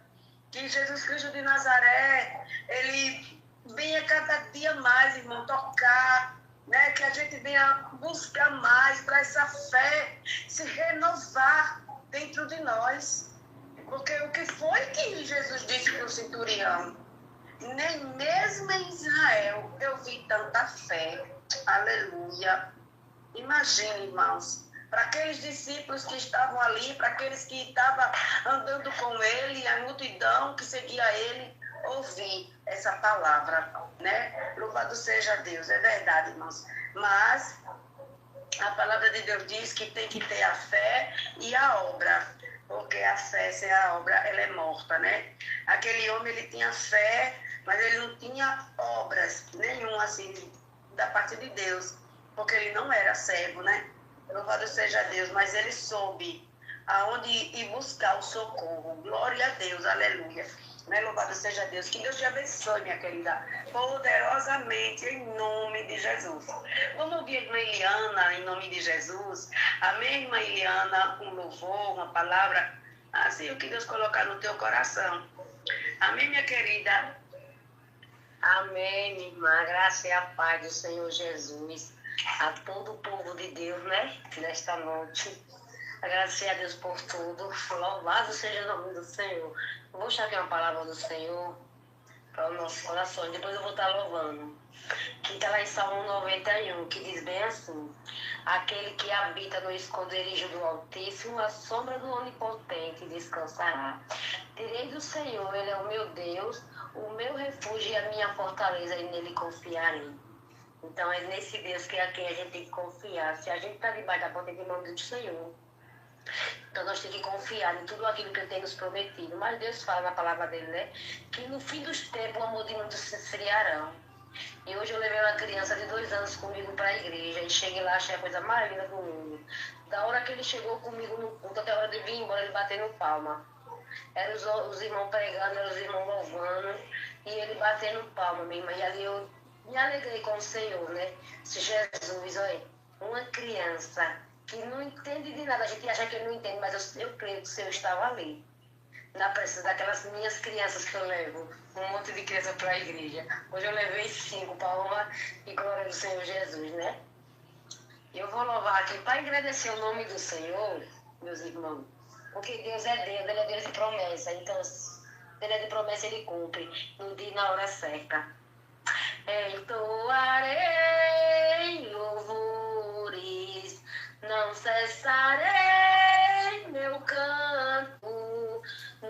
Que Jesus Cristo de Nazaré, ele venha cada dia mais, irmão, tocar, né? Que a gente venha buscar mais para essa fé se renovar dentro de nós. Porque o que foi que Jesus disse para o centurião? Nem mesmo em Israel eu vi tanta fé. Aleluia. Imagine, irmãos, para aqueles discípulos que estavam ali, para aqueles que estavam andando com ele, a multidão que seguia ele, ouvir essa palavra, né? Louvado seja Deus, é verdade, irmãos. Mas a palavra de Deus diz que tem que ter a fé e a obra, porque a fé sem a obra, ela é morta, né? Aquele homem, ele tinha fé, mas ele não tinha obras nenhuma, assim, da parte de Deus, porque ele não era cego, né? Louvado seja Deus, mas ele soube aonde ir buscar o socorro. Glória a Deus, aleluia. Né? Louvado seja Deus. Que Deus te abençoe, minha querida, poderosamente, em nome de Jesus. Vamos ouvir a irmã Eliana, em nome de Jesus. Amém, irmã Eliana? Um louvor, uma palavra, assim, o que Deus colocar no teu coração. Amém, minha querida? Amém, minha irmã. A graça e a paz do Senhor Jesus a todo o povo de Deus, né? Nesta noite. Agradecer a Deus por tudo. Louvado seja o nome do Senhor. Eu vou deixar aqui uma palavra do Senhor para o nosso coração. Depois eu vou estar louvando. Que está lá em Salmo 91, que diz bem assim: aquele que habita no esconderijo do Altíssimo, a sombra do Onipotente descansará. Direi do Senhor, Ele é o meu Deus, o meu refúgio e a minha fortaleza, e nele confiarei. Então é nesse Deus que a quem a gente tem que confiar. Se a gente está debaixo da potente mão do Senhor, então nós temos que confiar em tudo aquilo que Ele tem nos prometido. Mas Deus fala na palavra dele, né? Que no fim dos tempos o amor de muitos se esfriarão. E hoje eu levei uma criança de 2 anos comigo para a igreja. E cheguei lá, achei a coisa mais linda do mundo. Da hora que ele chegou comigo no culto, até a hora de vir embora, ele batendo palma. Eram os irmãos pregando, eram os irmãos louvando. E ele batendo palma, minha irmã. E ali eu me alegrei com o Senhor, né? Se Jesus, olha, uma criança que não entende de nada. A gente acha que ele não entende, mas eu creio que o Senhor estava ali. Na presença daquelas minhas crianças que eu levo, um monte de criança para a igreja. Hoje eu levei 5 para a honra e glória do Senhor Jesus, né? Eu vou louvar aqui para agradecer o nome do Senhor, meus irmãos, porque Deus é Deus, Ele é Deus de promessa. Então, Ele é de promessa, Ele cumpre no dia e na hora certa. Entoarei louvores, não cessarei meu canto,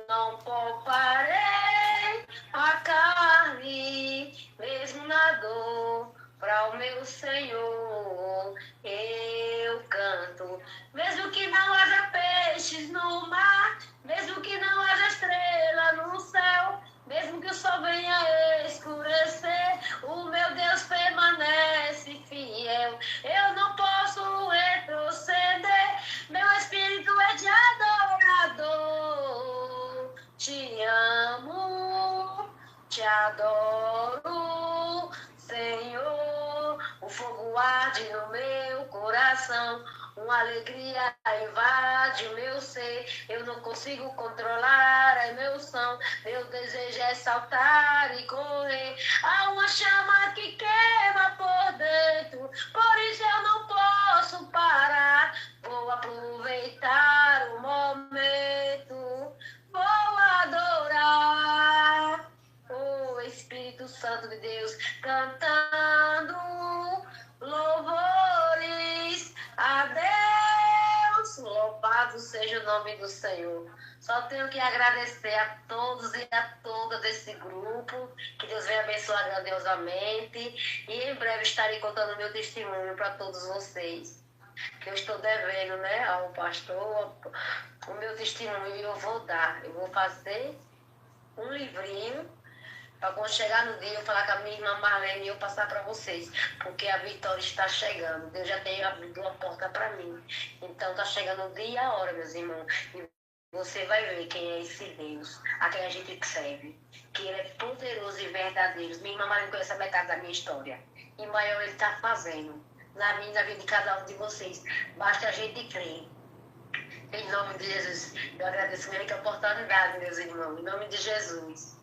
não pouparei a carne, mesmo na dor, para o meu Senhor eu canto. Mesmo que não haja peixes no mar, mesmo que não haja estrela no céu, mesmo que o sol venha escurecer, o meu Deus permanece fiel. Eu não posso retroceder, meu espírito é de adorador. Te amo, te adoro, Senhor. O fogo arde no meu coração, uma alegria invade o meu ser. Eu não consigo controlar a emoção, meu desejo é saltar e correr. Há uma chama que queima por dentro, por isso eu não posso parar. Vou aproveitar o momento, vou adorar o Espírito Santo de Deus, cantando louvores a Deus. Louvado seja o nome do Senhor. Só tenho que agradecer a todos e a todas desse grupo. Que Deus venha abençoar grandiosamente. E em breve estarei contando meu testemunho para todos vocês. Que eu estou devendo, né, ao pastor o meu testemunho. E eu vou dar. Eu vou fazer um livrinho para quando chegar no dia eu falar com a minha irmã Marlene e eu passar para vocês, porque a vitória está chegando. Deus já tem abrido uma porta para mim. Então está chegando o dia e a hora, meus irmãos. E você vai ver quem é esse Deus a quem a gente serve, que Ele é poderoso e verdadeiro. Minha irmã Marlene conhece a metade da minha história e maior Ele está fazendo na minha e na vida de cada um de vocês. Basta a gente crer. Em nome de Jesus, eu agradeço muito a oportunidade, meus irmãos. Em nome de Jesus.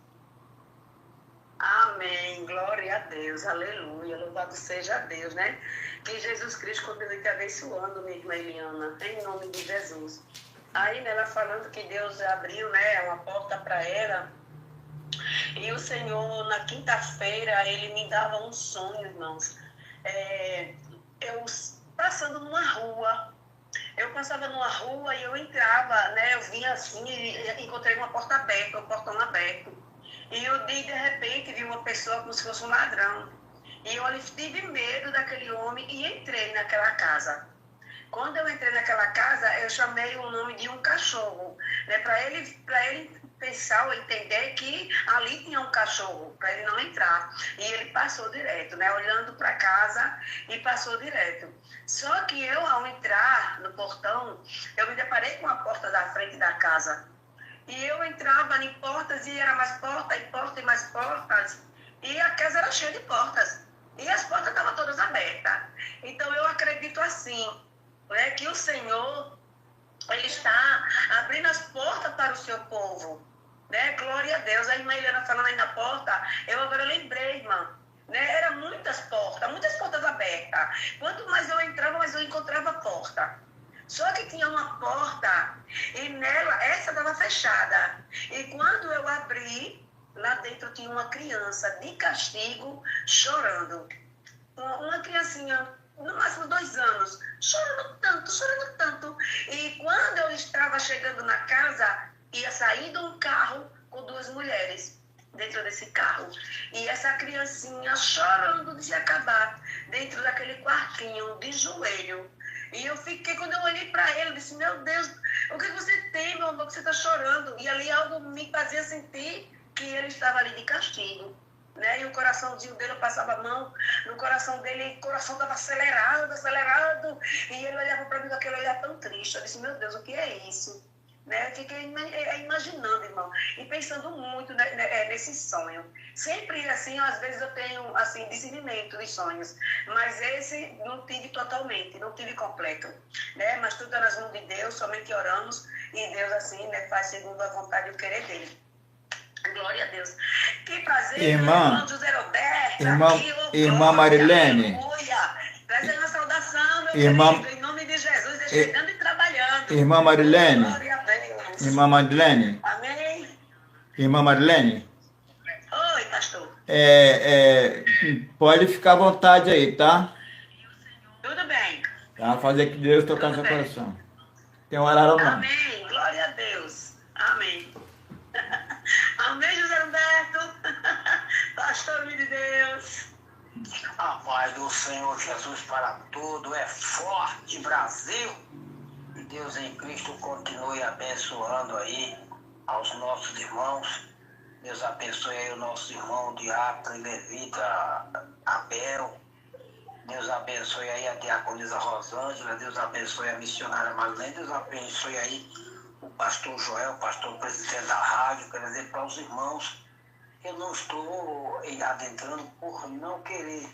Amém, glória a Deus, aleluia, louvado seja Deus, né? Que Jesus Cristo continue te abençoando, minha irmã Eliana, em nome de Jesus. Aí, né, ela falando que Deus abriu, né, uma porta para ela, e o Senhor, na quinta-feira, Ele me dava um sonho, irmãos. Eu passando numa rua, eu passava numa rua e eu entrava, né, eu vinha assim e encontrei uma porta aberta, um portão aberto. E eu, de repente, vi uma pessoa como se fosse um ladrão. E eu tive medo daquele homem e entrei naquela casa. Quando eu entrei naquela casa, eu chamei o nome de um cachorro, né, para ele pensar ou entender que ali tinha um cachorro, para ele não entrar. E ele passou direto, né, olhando para casa e passou direto. Só que eu, ao entrar no portão, eu me deparei com a porta da frente da casa. E eu entrava em portas e era mais porta e porta e mais portas. E a casa era cheia de portas. E as portas estavam todas abertas. Então eu acredito assim, né, que o Senhor, Ele está abrindo as portas para o seu povo. Né? Glória a Deus. A irmã Eliana falando aí na porta, eu agora lembrei, irmã. Né? Eram muitas portas abertas. Quanto mais eu entrava, mais eu encontrava porta. Só que tinha uma porta e nela, essa estava fechada. E quando eu abri, lá dentro tinha uma criança de castigo chorando. Uma criancinha, no máximo 2 anos, chorando tanto. E quando eu estava chegando na casa, ia saindo um carro com 2 mulheres dentro desse carro. E essa criancinha chorando de se acabar dentro daquele quartinho de joelho. E eu fiquei, quando eu olhei para ele, eu disse, meu Deus, o que você tem, meu amor, que você está chorando? E ali algo me fazia sentir que ele estava ali de castigo. Né? E o coraçãozinho dele, eu passava a mão no coração dele, o coração estava acelerado. E ele olhava para mim com aquele olhar tão triste. Eu disse, meu Deus, o que é isso? Né? Eu fiquei imaginando, irmão, e pensando muito nesse sonho. Sempre, assim, às vezes eu tenho, assim, discernimento de sonhos, mas esse não tive totalmente, não tive completo, né? Mas tudo nas mãos de Deus, somente oramos, e Deus, assim, né, faz segundo a vontade e o querer dele. Glória a Deus. Que prazer, irmão José Roberto, irmã Marilene. Trazendo a saudação, meu Irmã, querido, em nome de Jesus, é chegando e trabalhando. irmã Marilene, Glória a Deus. irmã Marilene, Amém. irmã Marilene, Oi, pastor. pode ficar à vontade aí, tá? Tudo bem. Tá? Fazer que Deus tocar no Tudo seu bem. coração. Tem horário não. Amém. Glória a Deus. Amém. Amém, José Humberto. Pastor de Deus. A paz do Senhor Jesus para todo é forte, Brasil. E Deus em Cristo continue abençoando aí aos nossos irmãos. Deus abençoe aí o nosso irmão Diácono e Levita Abel. Deus abençoe aí a diaconisa Rosângela. Deus abençoe a missionária Marlene. Deus abençoe aí o pastor Joel, o pastor presidente da rádio. Quero dizer para os irmãos, eu não estou adentrando por não querer.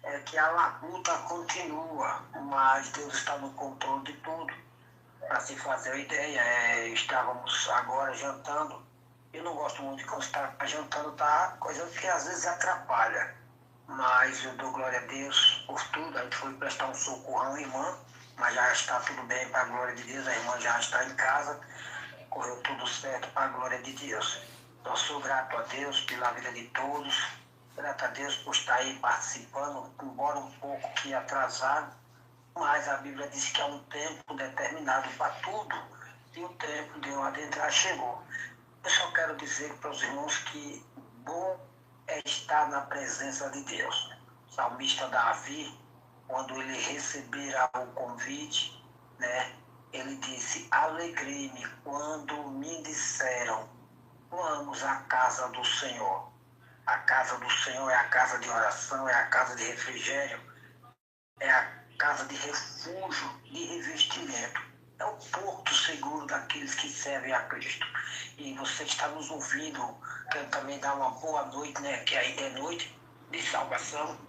É que a labuta continua, mas Deus está no controle de tudo. Para se fazer uma ideia, estávamos agora jantando. Eu não gosto muito de quando está jantando, tá? Coisa que às vezes atrapalha. Mas eu dou glória a Deus por tudo. A gente foi prestar um socorro à irmã, mas já está tudo bem para a glória de Deus. A irmã já está em casa, correu tudo certo para a glória de Deus. Eu sou grato a Deus pela vida de todos. Grato a Deus por estar aí participando, embora um pouco que atrasado, mas a Bíblia diz que há um tempo determinado para tudo, e o tempo de eu adentrar chegou. Eu só quero dizer para os irmãos que bom é estar na presença de Deus. O salmista Davi, quando ele recebera o convite, né, ele disse: alegrei-me quando me disseram, vamos à casa do Senhor. A casa do Senhor é a casa de oração, é a casa de refrigério, é a casa de refúgio, de revestimento. É o porto seguro daqueles que servem a Cristo. E você que está nos ouvindo, quero também dar uma boa noite, né? Que ainda é noite de salvação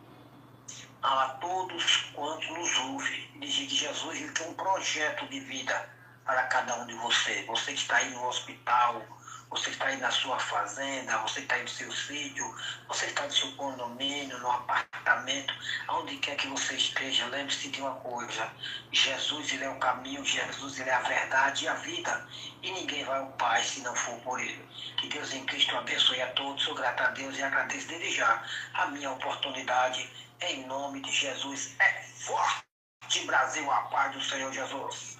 a todos quantos nos ouvem. Dizer que Jesus ele tem um projeto de vida para cada um de vocês. Você que está aí no hospital, você que está aí na sua fazenda, você que está aí no seu sítio, você que está no seu condomínio, no apartamento, aonde quer que você esteja, lembre-se de uma coisa: Jesus ele é o caminho, Jesus ele é a verdade e a vida, e ninguém vai ao Pai se não for por ele. Que Deus em Cristo abençoe a todos. Sou grato a Deus e agradeço desde já a minha oportunidade, em nome de Jesus. É forte, Brasil, a paz do Senhor Jesus.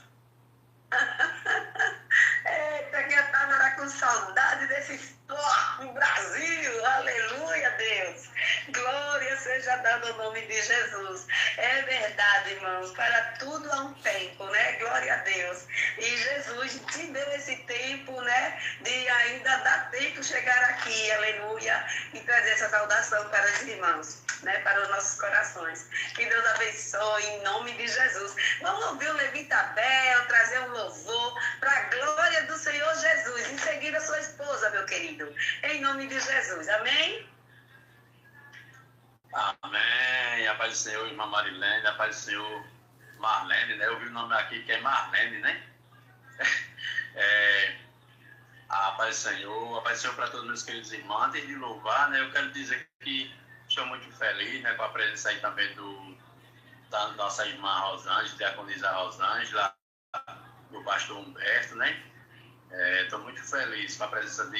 Eita, que eu estava com saudade desse esporte Brasil. Aleluia, Deus. Glória seja dada ao nome de Jesus. É verdade, irmãos, para tudo há um tempo, né? Glória a Deus. E Jesus te deu esse tempo, né? De ainda dar tempo chegar aqui, aleluia, e trazer essa saudação para os irmãos, né? Para os nossos corações. Que Deus abençoe em nome de Jesus. Vamos ouvir o Levita Abel, trazer um louvor para a glória do Senhor Jesus. Em seguida, sua esposa, meu querido. Em nome de Jesus. Amém? Amém. A paz do Senhor, irmã Marilene. A paz do Senhor, Marlene, né? Eu vi o nome aqui que é Marlene, né? A paz do Senhor para todos os meus queridos irmãos. Antes de louvar, né? Eu quero dizer que estou muito feliz, né? Com a presença aí também da nossa irmã Rosângela, diaconisa Rosângela, do pastor Humberto, né? Estou muito feliz com a presença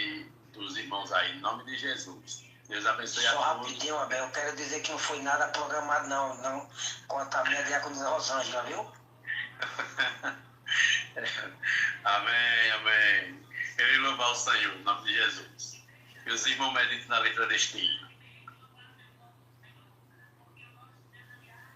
dos irmãos aí, em nome de Jesus. Deus abençoe a Só todos. rapidinho, Abel, eu quero dizer que não foi nada programado, não quanto a minha diaconisa Rosângela, viu? Amém, amém. Quero louvar o Senhor, em nome de Jesus. Que os irmãos meditem na letra deste hino.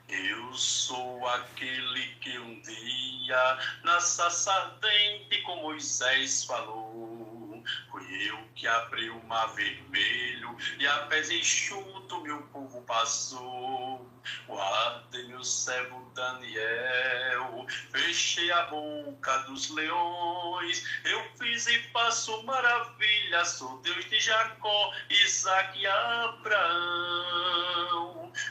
Eu sou aquele que um dia na sarça ardente com Moisés falou. Foi eu que abri o mar vermelho e a pés enxuto meu povo passou. Guardei meu servo Daniel, fechei a boca dos leões. Eu fiz e faço maravilhas, sou Deus de Jacó, Isaque e Abraão.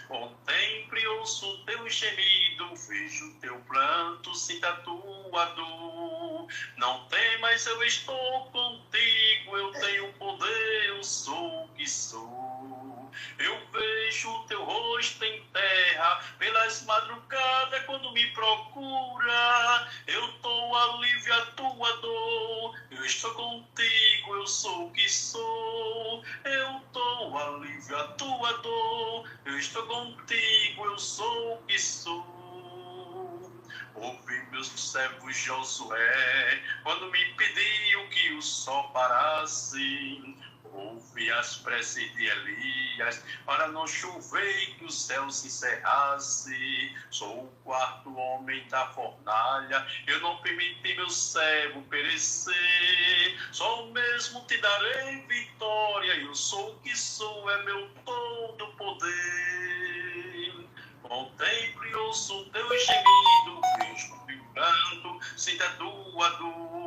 Contemple, ouço teu gemido, vejo teu pranto, sinta a tua dor. Não temas, eu estou contigo, eu tenho poder, eu sou o que sou. Eu vejo o teu rosto em terra, pelas madrugadas quando me procura. Eu dou alívio à tua dor, eu estou contigo, eu sou o que sou. Eu dou alívio à tua dor, eu estou contigo, eu sou o que sou. Ouvi meu servo Josué, quando me pediu que o sol parasse. Ouvi as preces de Elias, para não chover e que o céu se encerrasse. Sou o quarto homem da fornalha, eu não permiti meu servo perecer. Só mesmo te darei vitória, eu sou o que sou, é meu todo poder. Contemple e ouço o teu gemido, Cristo vibrando, sinta a tua dor.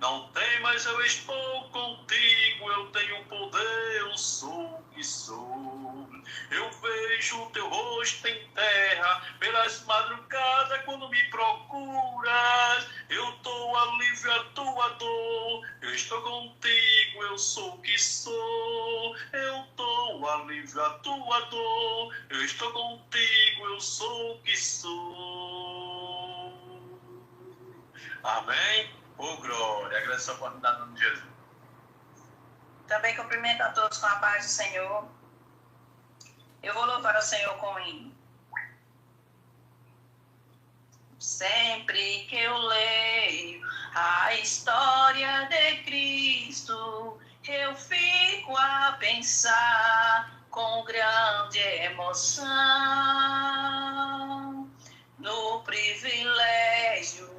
Não temas, eu estou contigo, eu tenho poder, eu sou o que sou. Eu vejo o teu rosto em terra, pelas madrugadas quando me procuras. Eu dou alívio à tua dor, eu estou contigo, eu sou o que sou. Eu dou alívio à tua dor, eu estou contigo, eu sou o que sou. Amém? Oh, glória. Agradeço a oportunidade no nome de Jesus. Também cumprimento a todos com a paz do Senhor. Eu vou louvar ao Senhor com hino. Sempre que eu leio a história de Cristo, eu fico a pensar com grande emoção no privilégio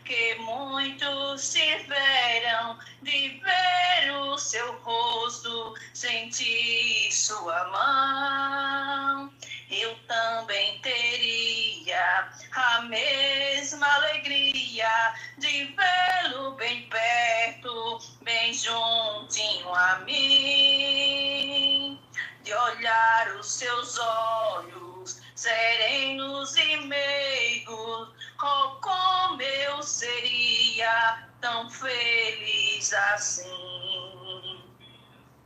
que muitos tiveram de ver o seu rosto, sentir sua mão. Eu também teria a mesma alegria de vê-lo bem perto, bem juntinho a mim, de olhar os seus olhos serenos e meigos. Oh, como eu seria tão feliz assim.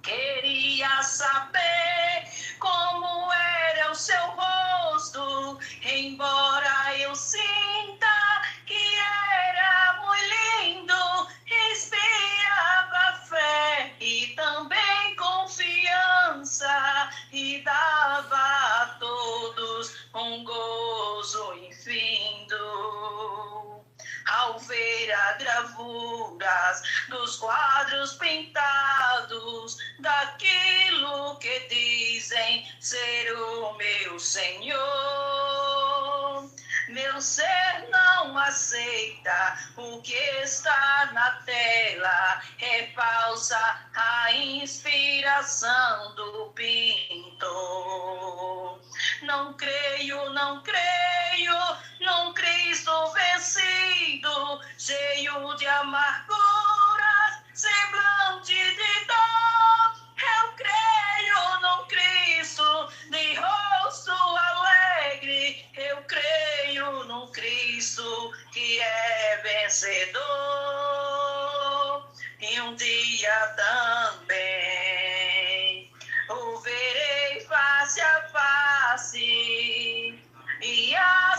Queria saber como era o seu rosto, embora eu sinta que era muito lindo. Inspirava fé e também confiança e dava a todos um gozo infindo. Ao ver as gravuras dos quadros pintados, daquilo que dizem ser o meu Senhor, meu ser não aceita o que está na tela, é falsa a inspiração do pintor. Não creio num Cristo vencido, cheio de amarguras, semblante de dor. Eu creio num Cristo de rosto alegre, eu creio num Cristo que é vencedor. E um dia também o verei face a face, e a